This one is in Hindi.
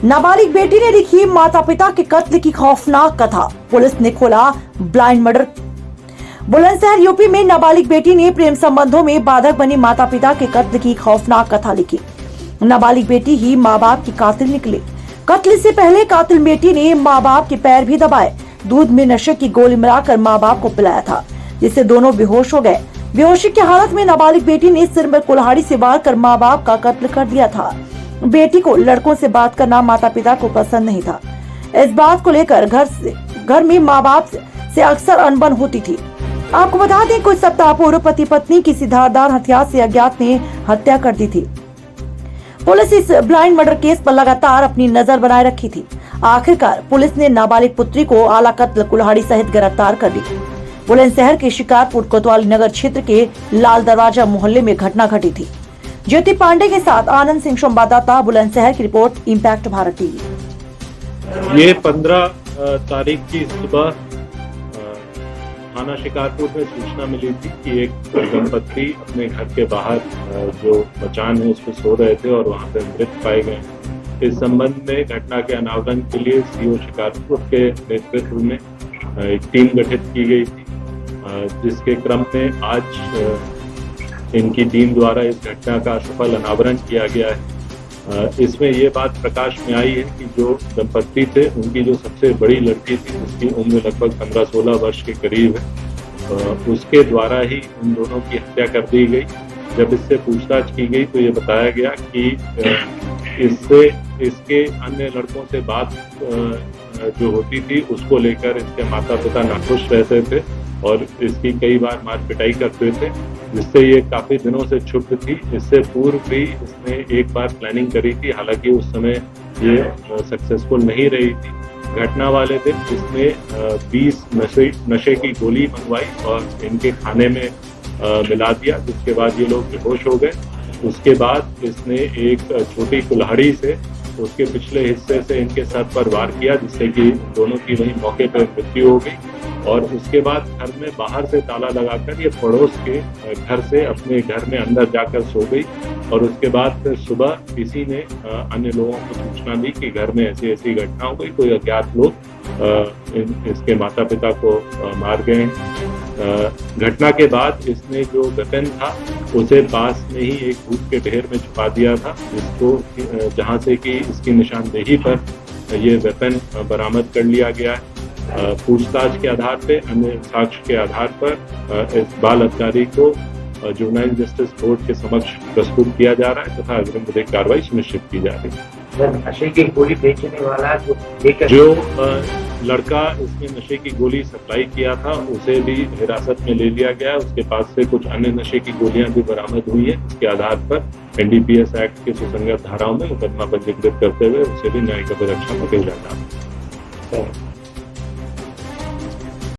नाबालिग बेटी ने लिखी माता पिता के कत्ल की खौफनाक कथा, पुलिस ने खोला ब्लाइंड मर्डर। बुलंदशहर यूपी में नाबालिग बेटी ने प्रेम संबंधों में बाधक बनी माता पिता के कत्ल की खौफनाक कथा लिखी। नाबालिग बेटी ही माँ बाप की कातिल निकली। कत्ल से पहले कातिल बेटी ने माँ बाप के पैर भी दबाए, दूध में नशे की गोली मिलाकर माँ बाप को पिलाया था, जिससे दोनों बेहोश हो गए। बेहोशी की हालत में नाबालिग बेटी ने सिर में कुल्हाड़ी से वार कर माँ बाप का कत्ल कर दिया था। बेटी को लड़कों से बात करना माता पिता को पसंद नहीं था। इस बात को लेकर घर में माँ बाप से अक्सर अनबन होती थी। आपको बता दें, कुछ सप्ताह पूर्व पति पत्नी की धारदार हथियार से अज्ञात ने हत्या कर दी थी। पुलिस इस ब्लाइंड मर्डर केस पर लगातार अपनी नजर बनाए रखी थी। आखिरकार पुलिस ने नाबालिग पुत्री को आला कत्ल कुल्हाड़ी सहित गिरफ्तार कर ली। बुलंदशहर के शिकारपुर कोतवाली नगर क्षेत्र के लाल दरवाजा मोहल्ले में घटना घटी थी। ज्योति पांडे के साथ आनंद सिंह, संवाददाता, बुलंदशहर की रिपोर्ट, इम्पैक्ट भारत टीवी। ये 15 तारीख की सुबह थाना शिकारपुर में सूचना मिली थी कि एक दंपत्ति अपने घर के बाहर जो मचान है उस पर सो रहे थे और वहां पे मृत पाए गए। इस संबंध में घटना के अनावरण के लिए सीओ शिकारपुर के नेतृत्व में एक टीम गठित की गई थी, जिसके क्रम में आज इनकी टीम द्वारा इस घटना का सफल अनावरण किया गया है। इसमें ये बात प्रकाश में आई है कि जो दंपत्ति थे उनकी जो सबसे बड़ी लड़की थी, उसकी उम्र लगभग 15-16 वर्ष के करीब है, उसके द्वारा ही उन दोनों की हत्या कर दी गई। जब इससे पूछताछ की गई तो ये बताया गया कि इसके अन्य लड़कों से बात जो होती थी उसको लेकर इसके माता पिता नाखुश रहते थे और इसकी कई बार मार पिटाई करते थे, जिससे ये काफी दिनों से क्षुब्ध थी। इससे पूर्व भी इसने एक बार प्लानिंग करी थी, हालांकि उस समय ये सक्सेसफुल नहीं रही थी। घटना वाले दिन इसने 20 नशे की गोली मंगवाई और इनके खाने में मिला दिया, जिसके बाद ये लोग बेहोश हो गए। उसके बाद इसने एक छोटी कुल्हाड़ी से उसके पिछले हिस्से से इनके सर पर वार किया, जिससे कि दोनों की वहीं मौके पर मृत्यु हो गई। और उसके बाद घर में बाहर से ताला लगाकर ये पड़ोस के घर से अपने घर में अंदर जाकर सो गई। और उसके बाद फिर सुबह किसी ने अन्य लोगों को सूचना दी कि घर में ऐसी ऐसी घटना हो गई, कोई अज्ञात लोग इसके माता पिता को मार गए। घटना के बाद इसने जो वेपन था उसे पास में ही एक धूप के ढेर में छुपा दिया था, जिसको जहां से कि इसकी निशानदेही पर ये वेपन बरामद कर लिया गया है। पूछताछ के आधार पे, अन्य साक्ष्य के आधार पर इस बाल अधिकारी को जुवेनाइल जस्टिस बोर्ड के समक्ष प्रस्तुत किया जा रहा है तथा अग्रिम विधिक कार्रवाई सुनिश्चित की जा रही है। नशे की गोली बेचने वाला जो लड़का इसने नशे की गोली सप्लाई किया था उसे भी हिरासत में ले लिया गया है। उसके पास से कुछ अन्य नशे की गोलियां भी बरामद हुई है। इसके आधार पर NDPS एक्ट के सुसंगत धाराओं में मुकदमा पंजीकृत करते हुए उसे भी न्यायिक अभिरक्षा में भेजा जाता है।